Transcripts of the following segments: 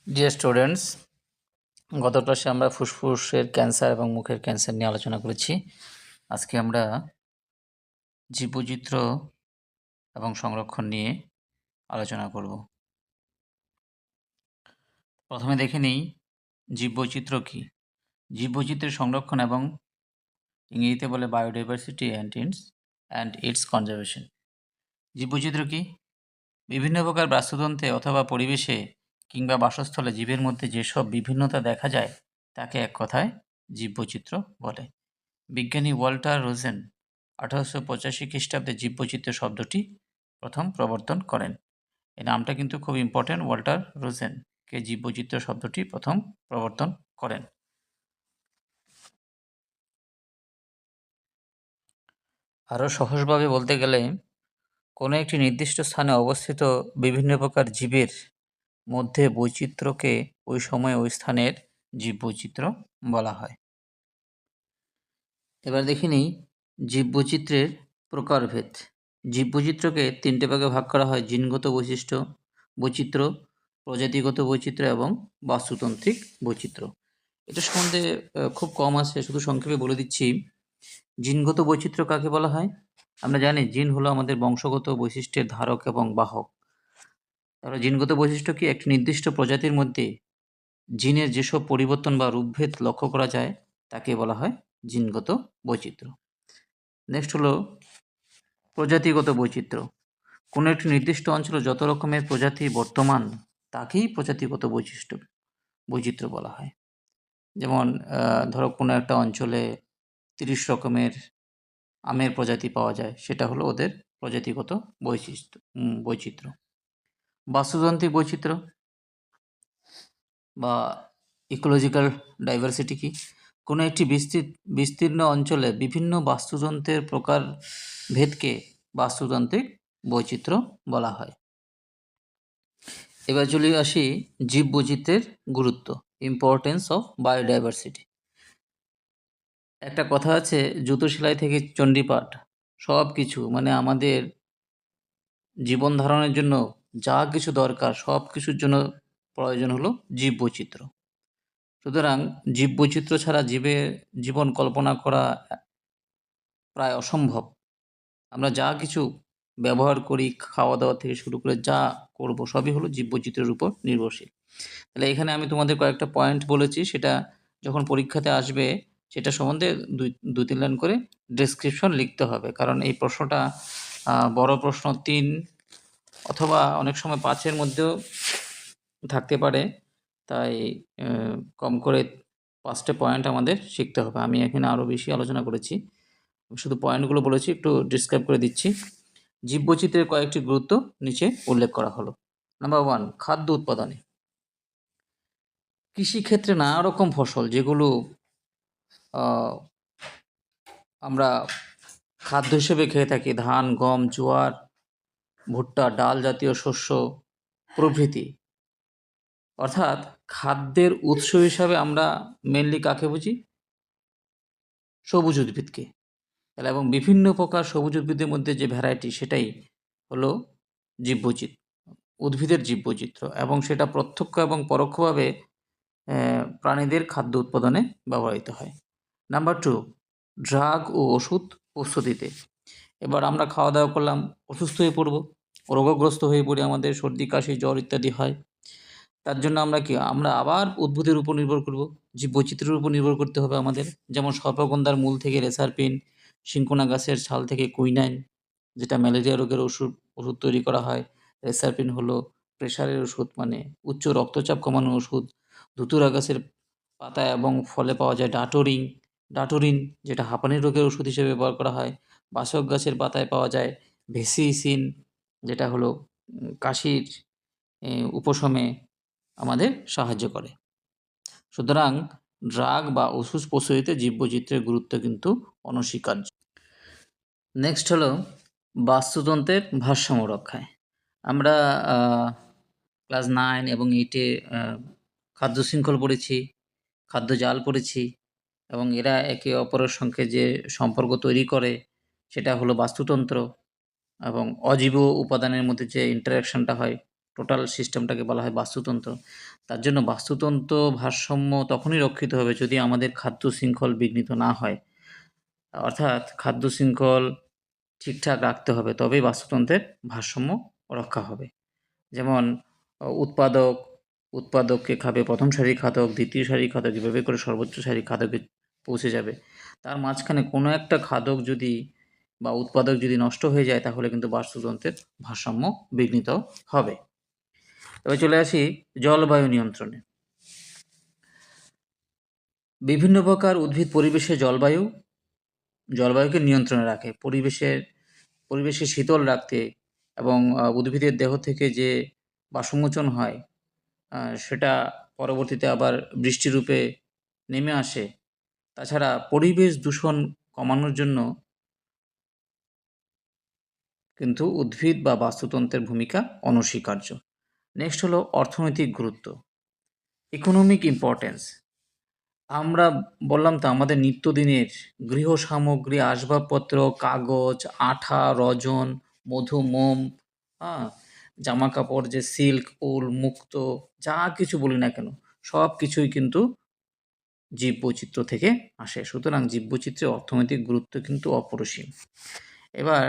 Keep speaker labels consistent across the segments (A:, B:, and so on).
A: Dear students, গত ক্লাসে আমরা ফুসফুসের ক্যান্সার এবং মুখের ক্যান্সার নিয়ে আলোচনা করেছি। আজকে আমরা জীববৈচিত্র্য এবং সংরক্ষণ নিয়ে আলোচনা করব। প্রথমে দেখে নিই জীববৈচিত্র্য কী। জীববৈচিত্র্যের সংরক্ষণ এবং ইংরেজিতে বলে বায়োডাইভার্সিটি অ্যান্ড ইটস কনজারভেশন। জীববৈচিত্র্য কী? বিভিন্ন প্রকার বাস্তুতন্ত্রে অথবা পরিবেশে কিংবা বাসস্থলে জীবের মধ্যে যেসব বিভিন্নতা দেখা যায় তাকে এক কথায় জীববৈচিত্র্য বলে। বিজ্ঞানী ওয়াল্টার রোজেন 1885 খ্রিস্টাব্দে জীববৈচিত্র্য শব্দটি প্রথম প্রবর্তন করেন। এই নামটা কিন্তু খুব ইম্পর্টেন্ট। ওয়াল্টার রোজেন কে জীববৈচিত্র্য শব্দটি প্রথম প্রবর্তন করেন। আরও সহজভাবে বলতে গেলে কোনো একটি নির্দিষ্ট স্থানে অবস্থিত বিভিন্ন প্রকার জীবের মধ্যে বৈচিত্র্যকে ওই সময়ে ওই স্থানের জীববৈচিত্র্য বলা হয়। এবার দেখে নিই জীববৈচিত্র্যের প্রকারভেদ। জীববৈচিত্র্যকে তিনটে ভাগে ভাগ করা হয়: জিনগত বৈচিত্র্য, প্রজাতিগত বৈচিত্র্য এবং বাস্তুতান্ত্রিক বৈচিত্র্য। এটা সম্বন্ধে খুব কম আছে, শুধু সংক্ষেপে বলে দিচ্ছি। জিনগত বৈচিত্র্য কাকে বলা হয়? আমরা জানি জিন হলো আমাদের বংশগত বৈশিষ্ট্যের ধারক এবং বাহক। তাহলে জিনগত বৈশিষ্ট্য কি? একটি নির্দিষ্ট প্রজাতির মধ্যে জিনের যেসব পরিবর্তন বা রূপভেদ লক্ষ্য করা যায় তাকে বলা হয় জিনগত বৈচিত্র্য। নেক্সট হলো প্রজাতিগত বৈচিত্র্য। কোনো একটি নির্দিষ্ট অঞ্চলে যত রকমের প্রজাতি বর্তমান তাকেই প্রজাতিগত বৈচিত্র্য বলা হয়। যেমন ধরো কোনো একটা অঞ্চলে 30 রকমের আমের প্রজাতি পাওয়া যায়, সেটা হলো ওদের প্রজাতিগত বৈচিত্র্য। বাস্তুতান্ত্রিক বৈচিত্র্য বা ইকোলজিক্যাল ডাইভার্সিটি কি? কোনো একটি বিস্তীর্ণ অঞ্চলে বিভিন্ন বাস্তুতন্ত্রের প্রকারভেদকে বাস্তুতান্ত্রিক বৈচিত্র্য বলা হয়। এবার চলে আসি জীববৈচিত্র্যের গুরুত্ব, ইম্পর্টেন্স অফ বায়োডাইভার্সিটি। একটা কথা আছে, জুতো সেলাই থেকে চণ্ডীপাঠ, সব কিছু মানে আমাদের জীবন ধারণের জন্য যা কিছু দরকার সব কিছুর জন্য প্রয়োজন হলো জীববৈচিত্র্য। সুতরাং জীববৈচিত্র্য ছাড়া জীবন কল্পনা করা প্রায় অসম্ভব। আমরা যা কিছু ব্যবহার করি, খাওয়া দাওয়া থেকে শুরু করে যা করব সবই হলো জীববৈচিত্র্যের উপর নির্ভরশীল। তাহলে এখানে আমি তোমাদের কয়েকটা পয়েন্ট বলেছি, সেটা যখন পরীক্ষাতে আসবে সেটা সম্বন্ধে দুই তিন লাইন করে ডেসক্রিপশন লিখতে হবে, কারণ এই প্রশ্নটা বড় প্রশ্ন 3 অথবা অনেক সময় 5 এর মধ্যেও থাকতে পারে। তাই কম করে 5টা পয়েন্ট আমাদের শিখতে হবে। আমি এখানে আরও বেশি আলোচনা করেছি, শুধু পয়েন্টগুলো বলেছি, একটু ডিসক্রাইব করে দিচ্ছি। জীববৈচিত্র্যের কয়েকটি গুরুত্ব নিচে উল্লেখ করা হলো। নাম্বার 1, খাদ্য উৎপাদনে। কৃষিক্ষেত্রে নানা রকম ফসল যেগুলো আমরা খাদ্য হিসেবে খেয়ে থাকি, ধান, গম, জোয়ার, ভুট্টা, ডাল জাতীয় শস্য প্রভৃতি। অর্থাৎ খাদ্যের উৎস হিসাবে আমরা মেনলি কাকে বুঝি? সবুজ উদ্ভিদকে। তাহলে এবং বিভিন্ন প্রকার সবুজ উদ্ভিদের মধ্যে যে ভ্যারাইটি, সেটাই হলো জীববৈচিত্র্য, উদ্ভিদের জীববৈচিত্র্য, এবং সেটা প্রত্যক্ষ এবং পরোক্ষভাবে প্রাণীদের খাদ্য উৎপাদনে ব্যবহৃত হয়। নাম্বার 2, ড্রাগ ও ওষুধ প্রস্তুতিতে। এবার আমরা খাওয়া দাওয়া করলাম, অসুস্থ হয়ে পড়ব, রোগগ্রস্ত হয়ে পড়ি, আমাদের সর্দি কাশি জ্বর ইত্যাদি হয়। তার জন্য আমরা আবার উদ্ভিদের উপর নির্ভর করব, জীববৈচিত্র্যের উপর নির্ভর করতে হবে আমাদের। যেমন সর্পগন্ধার মূল থেকে রেসারপিন, সিনকোনা গাছের ছাল থেকে কুইনাইন, যেটা ম্যালেরিয়া রোগের ওষুধ তৈরি করা হয়। রেসারপিন হলো প্রেশারের ওষুধ, মানে উচ্চ রক্তচাপ কমানোর ওষুধ। ধুতুরা গাছের পাতা এবং ফলে পাওয়া যায় ডাটোরিন, যেটা হাঁপানির রোগের ওষুধ হিসেবে ব্যবহার করা হয়। বাসক গাছের পাতায় পাওয়া যায় ভেসিসিন, যেটা হলো কাশির উপশমে আমাদের সাহায্য করে। সুতরাং ড্রাগ বা ওষুধ প্রস্তুতিতে জীববৈচিত্র্যের গুরুত্ব কিন্তু অনস্বীকার্য। নেক্সট হলো বাস্তুতন্ত্রের ভারসাম্য রক্ষায়। আমরা ক্লাস 9 এবং 8-এ খাদ্য শৃঙ্খল পড়েছি, খাদ্য জাল পড়েছি, এবং এরা একে অপরের সঙ্গে যে সম্পর্ক তৈরি করে সেটা হলো বাস্তুতন্ত্র, এবং অজীব উপাদানের মধ্যে যে ইন্টারাকশনটা হয় টোটাল সিস্টেমটাকে বলা হয় বাস্তুতন্ত্র। তার জন্য বাস্তুতন্ত্র ভারসাম্য তখনই রক্ষিত হবে যদি আমাদের খাদ্য শৃঙ্খল বিঘ্নিত না হয়। অর্থাৎ খাদ্য শৃঙ্খল ঠিকঠাক রাখতে হবে, তবেই বাস্তুতন্ত্রের ভারসাম্য রক্ষা হবে। যেমন উৎপাদককে খাবে প্রথম সারির খাদক, দ্বিতীয় সারির খাদক, এভাবে করে সর্বোচ্চ সারির খাদকে পৌঁছে যাবে। তার মাঝখানে কোনো একটা খাদক যদি বা উৎপাদক যদি নষ্ট হয়ে যায় তাহলে কিন্তু বাস্তুতন্ত্রের ভারসাম্য বিঘ্নিত হবে। এবার চলে আসি জলবায়ু নিয়ন্ত্রণে। বিভিন্ন প্রকার উদ্ভিদ পরিবেশে জলবায়ুকে নিয়ন্ত্রণে রাখে। পরিবেশে শীতল রাখতে এবং উদ্ভিদের দেহ থেকে যে বাষ্পমোচন হয় সেটা পরবর্তীতে আবার বৃষ্টিরূপে নেমে আসে। তাছাড়া পরিবেশ দূষণ কমানোর জন্য কিন্তু উদ্ভিদ বা বাস্তুতন্ত্রের ভূমিকা অনস্বীকার্য। নেক্সট হলো অর্থনৈতিক গুরুত্ব, ইকোনমিক ইম্পর্টেন্স। আমরা বললাম তো আমাদের নিত্যদিনের গৃহ সামগ্রী, আসবাবপত্র, কাগজ, আঠা, রজন, মধু, মোম, হ্যাঁ, জামাকাপড়, যে সিল্ক, উল, মুক্তো, যা কিছু বলি না কেন সব কিছুই কিন্তু জীববৈচিত্র্য থেকে আসে। সুতরাং জীববৈচিত্র্যের অর্থনৈতিক গুরুত্ব কিন্তু অপরিসীম। এবার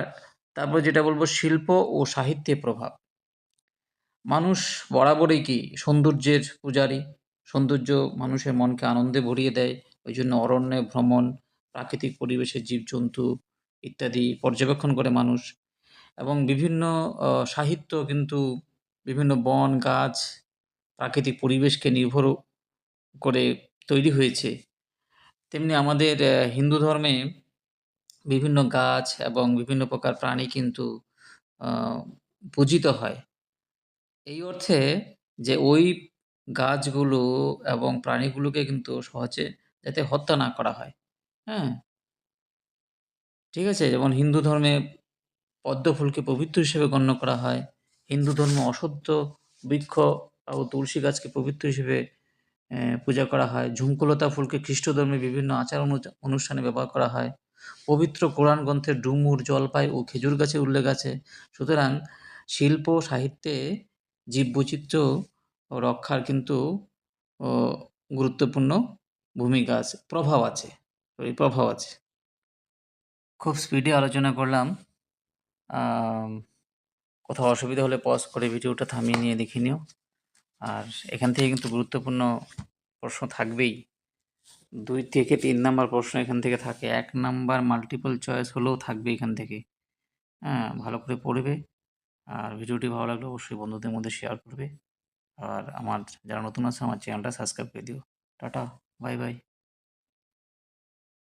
A: তারপর যেটা বলবো, শিল্প ও সাহিত্যের প্রভাব। মানুষ বরাবরই কি সৌন্দর্যের পূজারী। সৌন্দর্য মানুষের মনকে আনন্দে ভরিয়ে দেয়। ওই জন্য অরণ্যে ভ্রমণ, প্রাকৃতিক পরিবেশের জীবজন্তু ইত্যাদি পর্যবেক্ষণ করে মানুষ। এবং বিভিন্ন সাহিত্য কিন্তু বিভিন্ন বন, গাছ, প্রাকৃতিক পরিবেশকে নির্ভর করে তৈরি হয়েছে। তেমনি আমাদের হিন্দু ধর্মে বিভিন্ন গাছ এবং বিভিন্ন প্রকার প্রাণী কিন্তু আ পূজিত হয়। এই অর্থে যে ওই গাছগুলো এবং প্রাণীগুলোকে কিন্তু সহজে যাতে হত্যা না করা হয়। হ্যাঁ? ঠিক আছে? যেমন হিন্দু ধর্মে পদ্ম ফুলকে পবিত্র হিসেবে গণ্য করা হয়। হিন্দু ধর্মে অশ্বত্থ বৃক্ষ ও তুলসী গাছকে পবিত্র হিসেবে পূজা করা হয়। ঝুমকুলতা ফুলকে খ্রিস্টধর্মে বিভিন্ন আচার অনুষ্ঠানে ব্যবহার করা হয়। পবিত্র কোরআন গ্রন্থে ডুমুর, জলপাই ও খেজুর গাছের উল্লেখ আছে। সুতরাং শিল্প, সাহিত্যে জীববৈচিত্র্য রক্ষার কিন্তু ও গুরুত্বপূর্ণ ভূমিকা আছে, প্রভাব আছে। খুব স্পিডে আলোচনা করলাম। আম কোথাও অসুবিধা হলে পজ করে ভিডিওটা থামিয়ে নিয়ে দেখে নিও। আর এখান থেকে কিন্তু গুরুত্বপূর্ণ প্রশ্ন থাকবেই। ২ থেকে ৩ নাম্বার প্রশ্ন এখান থেকে থাকে। ১ নাম্বার মাল্টিপল চয়েস হলেও থাকবে এখান থেকে। হ্যাঁ? ভালো করে পড়বে। আর ভিডিওটি ভালো লাগলে অবশ্যই বন্ধুদের মধ্যে শেয়ার করবে। আর আমার যারা নতুন আছে আমার চ্যানেলটা সাবস্ক্রাইব করে দিও। Tata, bye bye.